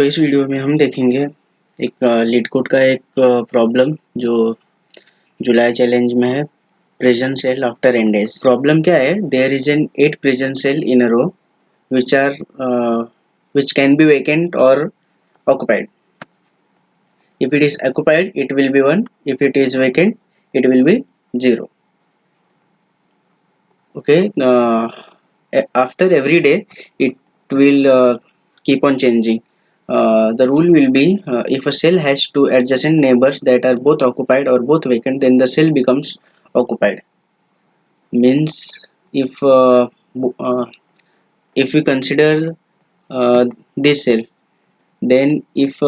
तो इस वीडियो में हम देखेंगे एक लीड कोड का एक प्रॉब्लम जो जुलाई चैलेंज में है। Present cell after and days problem क्या है? There is an 8 present cell in a row which are which can be vacant or occupied. If it is occupied it will be 1, if it is vacant it will be 0. Okay, after every day it will keep on changing. The rule will be if a cell has two adjacent neighbors that are both occupied or both vacant, then the cell becomes occupied. Means if if we consider this cell, then if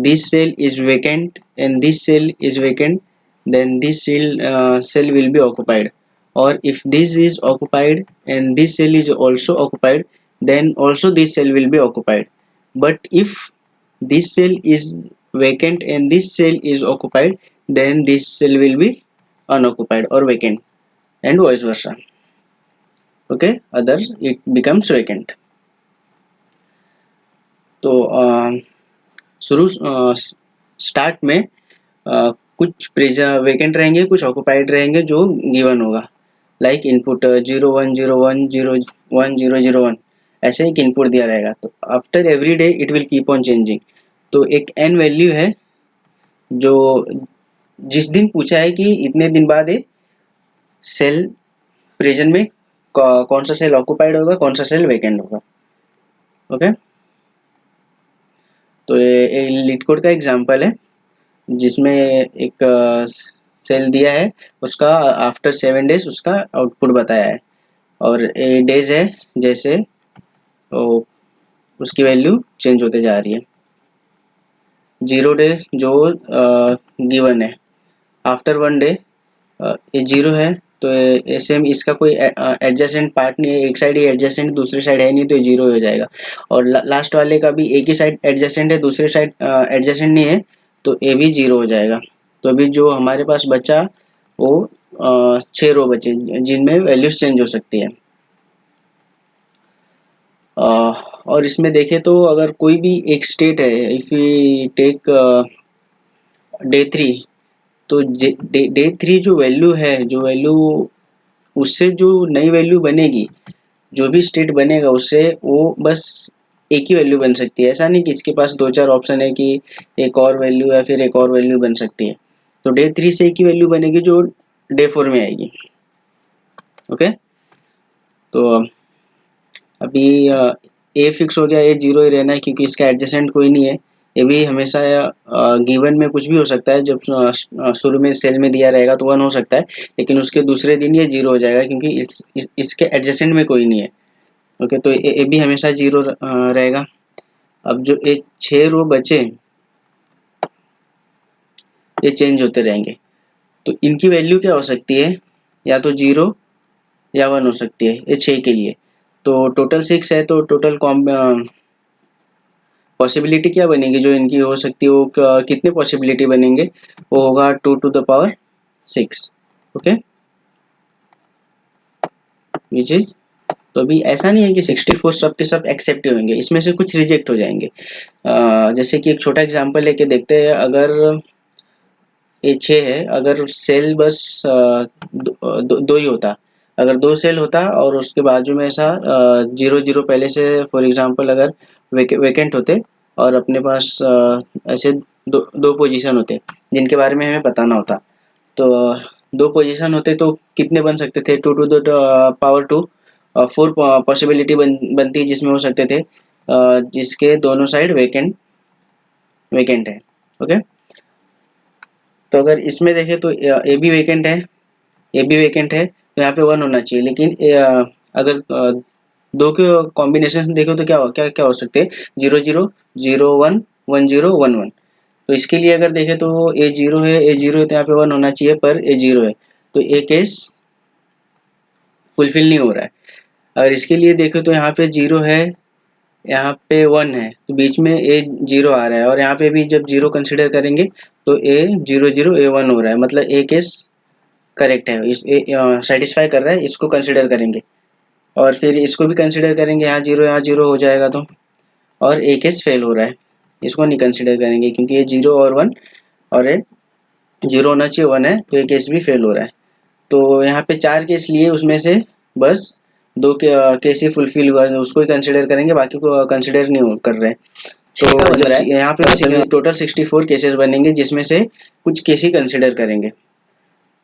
this cell is vacant and this cell is vacant, then this cell will be occupied. Or if this is occupied and this cell is also occupied, then also this cell will be occupied. But if this cell is vacant and this cell is occupied, then this cell will be unoccupied or vacant, and vice versa. Okay, other it becomes vacant. तो शुरू start में कुछ vacant रहेंगे, कुछ occupied रहेंगे जो given होगा। Like input 0 1 0 1 0 1 0 0 1 ऐसे एक इनपुट दिया रहेगा। तो after every day it will keep on changing. तो एक एन वैल्यू है जो जिस दिन पूछा है कि इतने दिन बाद ये सेल प्रेजेंट में कौन सा सेल ऑक्युपाइड होगा, कौन सा सेल वेकेंट होगा। ओके, तो ये लीड कोड का एग्जांपल है जिसमें एक सेल दिया है, उसका आफ्टर 7 डेज उसका आउटपुट बताया है, और ए डेज है जैसे तो उसकी वैल्यू चेंज होते जा रही है। 0 डे जो गिवन है, आफ्टर 1 डे ये 0 है, तो सेम इसका कोई एडजेसेंट पार्ट नहीं है, एक साइड ही एडजेसेंट दूसरी साइड है नहीं, तो ये 0 हो जाएगा। और लास्ट वाले का भी एक ही साइड एडजेसेंट है, दूसरी साइड एडजेसेंट नहीं है, तो ये भी 0 हो जाएगा। तो अभी जो हमारे पास बचा वो 6 रो बचे जिनमें वैल्यूज चेंज हो सकती है। और इसमें देखें तो अगर कोई भी एक स्टेट है, इफ वी टेक डे 3, तो डे 3 जो वैल्यू है, जो वैल्यू उससे जो नई वैल्यू बनेगी, जो भी स्टेट बनेगा उससे वो बस एक ही वैल्यू बन सकती है। ऐसा नहीं कि इसके पास 2-4 ऑप्शन है कि एक और वैल्यू या फिर एक और वैल्यू बन सकती है। तो डे 3 से एक ही वैल्यू बनेगी जो डे 4 में आएगी। ओके, तो अभी ए फिक्स हो गया, ए 0 ही रहना है क्योंकि इसका एडजेसेंट कोई नहीं है। ये भी हमेशा गिवन में कुछ भी हो सकता है, जब शुरू में सेल में दिया रहेगा तो 1 हो सकता है, लेकिन उसके दूसरे दिन ये 0 हो जाएगा क्योंकि इसके एडजेसेंट में कोई नहीं है। ओके, तो ये भी हमेशा 0 रहेगा। अब जो ये 6 रो बचे ये चेंज होते रहेंगे, तो इनकी वैल्यू क्या हो सकती है? या तो 0 या 1 हो सकती है ये 6 के लिए। तो टोटल 6 है, तो टोटल पॉसिबिलिटी क्या बनेगी जो इनकी हो सकती है? वो कितने पॉसिबिलिटी बनेंगे? वो होगा 2 to the power 6। Okay, which is, तो अभी ऐसा नहीं है कि 64 सब के सब एक्सेप्ट होंगे, इसमें से कुछ रिजेक्ट हो जाएंगे। जैसे कि एक छोटा एग्जांपल लेके देखते हैं। अगर ये 6 है, अगर सेल बस दो ही होता, अगर 2 सेल होता और उसके बाजू में ऐसा 0 0 पहले से फॉर एग्जांपल अगर वेकेंट होते और अपने पास ऐसे दो पोजीशन होते जिनके बारे में हमें बताना होता, तो 2 पोजीशन होते तो कितने बन सकते थे? 2 to the power 2, 4 पॉसिबिलिटी बनती जिसमें हो सकते थे जिसके दोनों साइड वेकेंट है। ओके, तो अगर इसमें देखें तो ए भी वेकेंट है, ए भी वेकेंट है, तो यहाँ पे 1 होना चाहिए। लेकिन अगर दो के कॉम्बिनेशन देखो तो क्या हो सकते हैं? 0 0 0 1 1 0 1 1। तो इसके लिए अगर देखें तो ए 0 है, ए 0 है, तो यहाँ पे 1 होना चाहिए, पर ए 0 है, तो ए केस फुलफिल नहीं हो रहा है। अगर इसके लिए देखो तो यहाँ पे 0 है, यहाँ पे 1 है, तो बीच में ए 0 आ रहा है, और यहाँ पे भी जब 0 कंसिडर करेंगे तो ए 0 0 ए 1 हो रहा है, मतलब ए केस करेक्ट है, इस सेटिस्फाई कर रहा है, इसको कंसिडर करेंगे। और फिर इसको भी कंसिडर करेंगे, यहाँ 0 हो जाएगा, तो और ए केस फेल हो रहा है। इसको नहीं कंसिडर करेंगे क्योंकि ये 0 और 1 और ये 0 होना चाहिए 1 है, तो ये केस भी फेल हो रहा है। तो यहाँ पे 4 केस लिए, उसमें से बस 2 केस ही फुलफिल हुआ है, उसको ही कंसिडर करेंगे, बाकी को कंसिडर नहीं कर रहे। तो जब यहाँ पे सभी टोटल 64 केसेस बनेंगे जिसमें से कुछ केस ही कंसिडर करेंगे।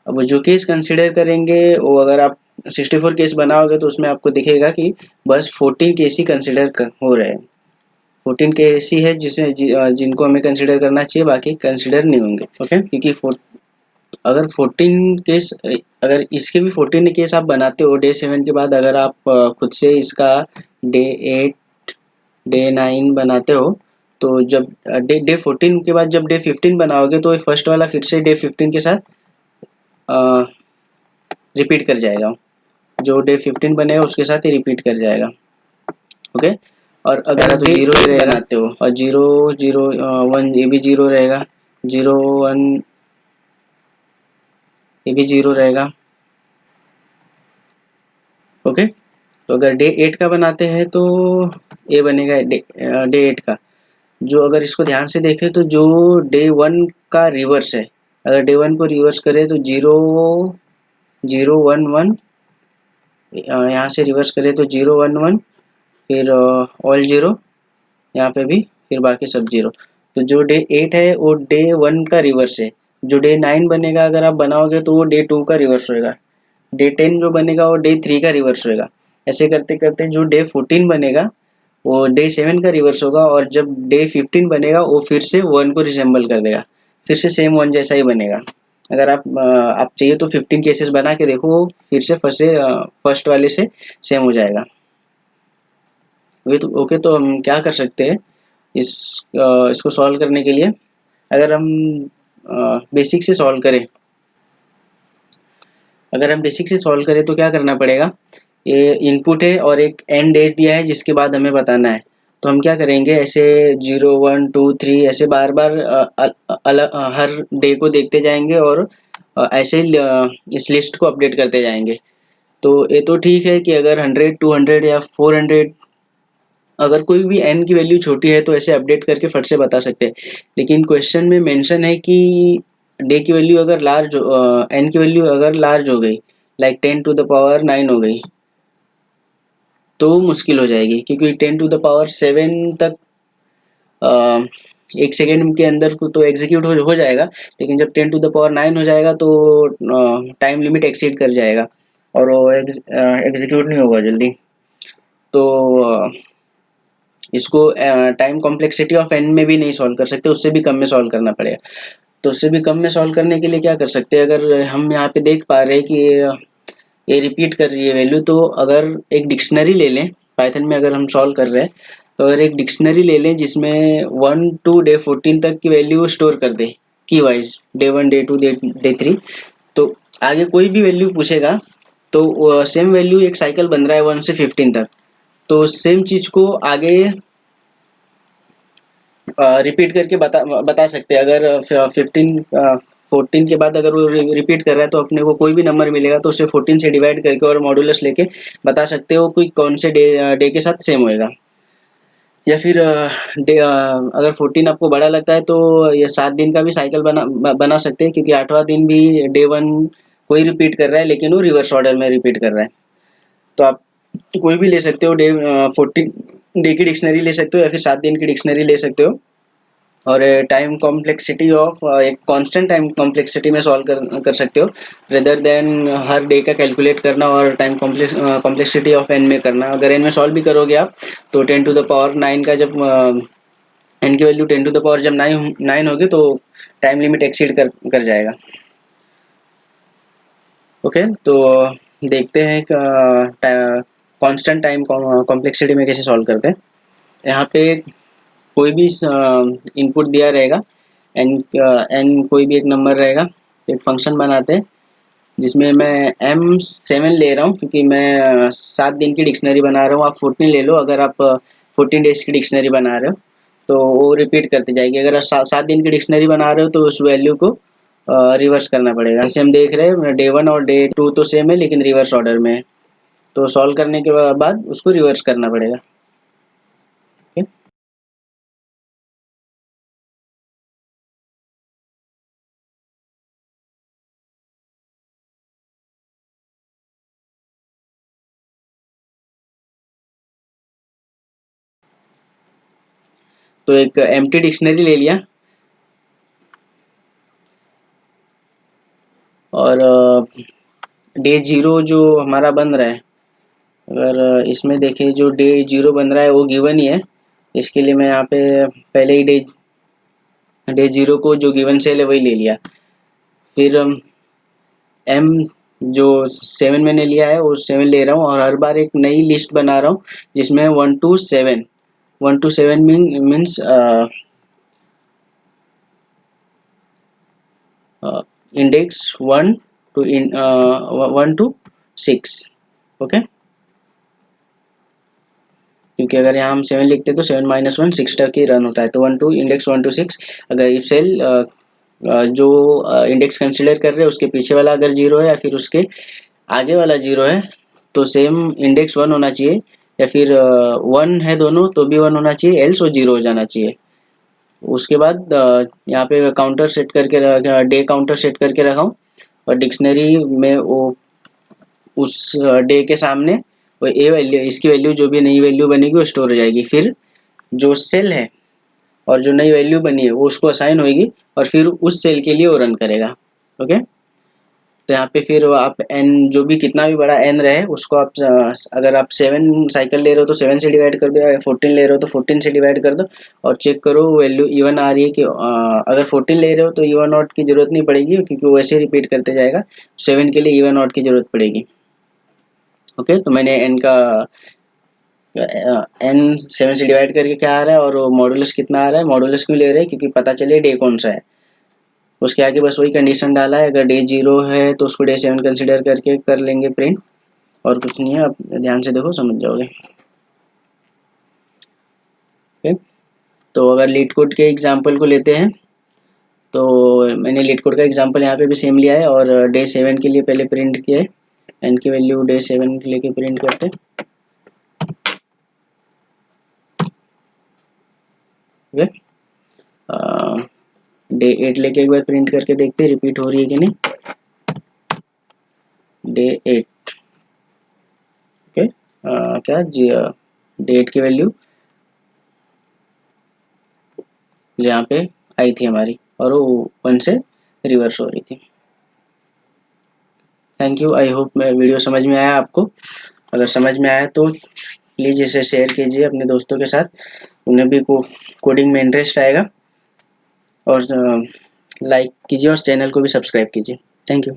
अब जो केस कंसिडर करेंगे वो अगर आप 64 केस बनाओगे तो उसमें आपको दिखेगा कि बस 14 केस ही कंसिडर हो रहे हैं। 14 केस ही है जिनको हमें कंसिडर करना चाहिए, बाकी कंसिडर नहीं होंगे। ओके, क्योंकि अगर 14 केस, अगर इसके भी 14 केस आप बनाते हो डे 7 के बाद, अगर आप खुद से इसका डे 8 डे 9 बनाते हो, तो जब डे 14 के बाद जब डे 15 बनाओगे तो फर्स्ट वाला फिर से डे 15 के साथ रिपीट कर जाएगा। जो डे 15 बनेगा उसके साथ ही रिपीट कर जाएगा। ओके, और अगर तो 0 ही बनाते हो और 0 0 1 ये भी 0 रहेगा, 0 1 ये भी 0 रहेगा। ओके, तो अगर डे 8 का बनाते हैं तो ये बनेगा डे 8 का। जो अगर इसको ध्यान से देखें तो जो डे 1 का रिवर्स है, अगर डे 1 को रिवर्स करें तो 0 0 1 1, यहाँ से रिवर्स करें तो 0 1 1, फिर ऑल 0, यहाँ पे भी फिर बाकी सब 0। तो जो डे 8 है वो डे 1 का रिवर्स है। जो डे 9 बनेगा अगर आप बनाओगे तो वो डे 2 का रिवर्स होएगा। डे 10 जो बनेगा वो डे 3 का रिवर्स होएगा। ऐसे करते करते जो डे 14 बनेगा वो डे 7 का रिवर्स होगा, और जब डे 15 बनेगा वो फिर से 1 को रिजेंबल कर देगा, फिर से सेम 1 जैसा ही बनेगा। अगर आप चाहिए तो 15 केसेस बना के देखो, वो फिर से फर्स्ट वाले से सेम हो जाएगा। ओके, तो हम क्या कर सकते हैं इसको सॉल्व करने के लिए, अगर हम बेसिक से सॉल्व करें, अगर हम बेसिक से सॉल्व करें तो क्या करना पड़ेगा। ये इनपुट है और एक एंड एज दिया है जिसके बाद हमें बताना है। तो हम क्या करेंगे, ऐसे 0 1 2 3 ऐसे बार बार अलग हर डे को देखते जाएंगे और ऐसे ही इस लिस्ट को अपडेट करते जाएंगे। तो ये तो ठीक है कि अगर 100 200 या 400, अगर कोई भी n की वैल्यू छोटी है तो ऐसे अपडेट करके फट से बता सकते हैं। लेकिन क्वेश्चन में मेंशन है कि डे की वैल्यू अगर लार्ज n की वैल्यू अगर लार्ज हो गई, लाइक 10 टू द पावर 9 हो गई, तो मुश्किल हो जाएगी, क्योंकि 10 टू द पावर 7 तक एक सेकेंड के अंदर को तो एग्जीक्यूट हो जाएगा, लेकिन जब 10 टू द पावर 9 हो जाएगा तो टाइम लिमिट एक्सीड कर जाएगा और वो एग्जीक्यूट नहीं होगा जल्दी। तो इसको टाइम कॉम्प्लेक्सिटी ऑफ एन में भी नहीं सॉल्व कर सकते, उससे भी कम में सॉल्व करना पड़ेगा। तो उससे भी कम में सॉल्व करने के लिए क्या कर सकते हैं, अगर हम यहाँ पे देख पा रहे हैं कि ये रिपीट कर रही है वैल्यू, तो अगर एक डिक्शनरी ले लें, पाइथन में अगर हम सॉल्व कर रहे हैं तो अगर एक डिक्शनरी ले लें जिसमें 1 टू डे 14 तक की वैल्यू स्टोर कर दे की वाइज, डे 1 डे 2 डे 3, तो आगे कोई भी वैल्यू पूछेगा तो सेम वैल्यू एक साइकिल बन रहा है 1 से 15 तक, तो सेम चीज को आगे रिपीट करके बता सकते हैं। अगर 14 के बाद अगर वो रिपीट कर रहा है तो अपने को कोई भी नंबर मिलेगा तो उसे 14 से डिवाइड करके और मॉड्यूलस लेके बता सकते हो कोई कौन से डे के साथ सेम होएगा। या फिर अगर 14 आपको बड़ा लगता है तो ये 7 दिन का भी साइकिल बना सकते हैं, क्योंकि 8वां दिन भी डे 1 कोई रिपीट कर रहा है लेकिन वो रिवर्स ऑर्डर में रिपीट कर रहा है। तो आप कोई भी ले सकते हो, डे 14 डे की डिक्शनरी ले सकते हो या फिर 7 दिन की डिक्शनरी ले सकते हो, और टाइम कॉम्प्लेक्सिटी ऑफ एक कांस्टेंट टाइम कॉम्प्लेक्सिटी में सॉल्व कर सकते हो, रेदर देन हर डे का कैलकुलेट करना और टाइम कॉम्प्लेक्सिटी ऑफ एन में करना। अगर एन में सॉल्व भी करोगे आप तो 10 टू द पावर 9 का जब एन की वैल्यू 10 टू द पावर जब 9 होगी तो टाइम लिमिट एक्सीड कर जाएगा। ओके, तो देखते हैं कांस्टेंट टाइम कॉम्प्लेक्सिटी में कैसे सॉल्व करते हैं। यहाँ पे कोई भी इनपुट दिया रहेगा, एन एन कोई भी एक नंबर रहेगा, एक फंक्शन बनाते हैं जिसमें मैं M7 ले रहा हूँ क्योंकि मैं 7 दिन की डिक्शनरी बना रहा हूँ। आप 14 ले लो अगर आप 14 डेज की डिक्शनरी बना रहे हो, तो वो रिपीट करते जाएगी। अगर आप 7 दिन की डिक्शनरी बना रहे हो तो उस वैल्यू को रिवर्स करना पड़ेगा। जैसे हम देख रहे हैं डे 1 और डे 2 तो सेम है लेकिन रिवर्स ऑर्डर में है, तो सॉल्व करने के बाद उसको रिवर्स करना पड़ेगा। तो एक एम्प्टी डिक्शनरी ले लिया और डे 0 जो हमारा बन रहा है, अगर इसमें देखें जो डे 0 बन रहा है वो गिवन ही है। इसके लिए मैं यहाँ पे पहले ही डे 0 को जो गिवन सेल है वही ले लिया। फिर एम जो 7 मैंने लिया है वो 7 ले रहा हूँ और हर बार एक नई लिस्ट बना रहा हूँ जिसमें 1 to 7 means index 1 to 6। Okay, क्योंकि अगर यहाँ हम 7 लिखते हैं तो 7 - 1 6 तक ही रन होता है। तो 1 to इंडेक्स 1 to 6, अगर इफ सेल जो इंडेक्स कंसिडर कर रहे हैं उसके पीछे वाला अगर 0 है या फिर उसके आगे वाला 0 है तो सेम इंडेक्स 1 होना चाहिए, या फिर 1 है दोनों तो भी 1 होना चाहिए, एल्स वो 0 हो जाना चाहिए। उसके बाद यहाँ पे काउंटर सेट करके डे काउंटर सेट करके रखा हूँ और डिक्शनरी में वो उस डे के सामने वो ए वैल्यू, इसकी वैल्यू जो भी नई वैल्यू बनेगी वो स्टोर हो जाएगी। फिर जो सेल है और जो नई वैल्यू बनी है वो उसको असाइन होगी और फिर उस सेल के लिए वो रन करेगा। ओके, तो यहाँ पे फिर आप एन जो भी कितना भी बड़ा एन रहे उसको आप अगर आप 7 साइकिल ले रहे हो तो 7 से डिवाइड कर दो, या 14 ले रहे हो तो 14 से डिवाइड कर दो और चेक करो वैल्यू इवन आ रही है कि अगर 14 ले रहे हो तो इवन नॉट की जरूरत नहीं पड़ेगी क्योंकि वो वैसे रिपीट करते जाएगा। 7 के लिए इवन नॉट की जरूरत पड़ेगी। ओके, तो मैंने एन का एन 7 से डिवाइड करके क्या आ रहा है और मॉडुलस कितना आ रहा है, मॉडुलस क्यों ले रहे हैं क्योंकि पता चले डे कौन सा है। उसके आगे बस वही कंडीशन डाला है, अगर डे 0 है तो उसको डे 7 कंसिडर करके कर लेंगे प्रिंट, और कुछ नहीं है। आप ध्यान से देखो समझ जाओगे। ओके, तो अगर लीड कोड के एग्जांपल को लेते हैं तो मैंने लीड कोड का एग्जांपल यहाँ पे भी सेम लिया है और डे 7 के लिए पहले प्रिंट किया है, एन की वैल्यू डे 7 लेके प्रिंट करते हैं। ओके, डे 8 लेके एक बार प्रिंट करके देखते हैं रिपीट हो रही है कि नहीं। डे 8, ओके, क्या डे 8 की वैल्यू यहाँ पे आई थी हमारी और वो 1 से रिवर्स हो रही थी। थैंक यू, आई होप मैं वीडियो समझ में आया आपको। अगर समझ में आया तो प्लीज़ इसे शेयर कीजिए अपने दोस्तों के साथ, उन्हें भी कोडिंग में इंटरेस्ट आएगा। और लाइक कीजिए और चैनल को भी सब्सक्राइब कीजिए। Thank you.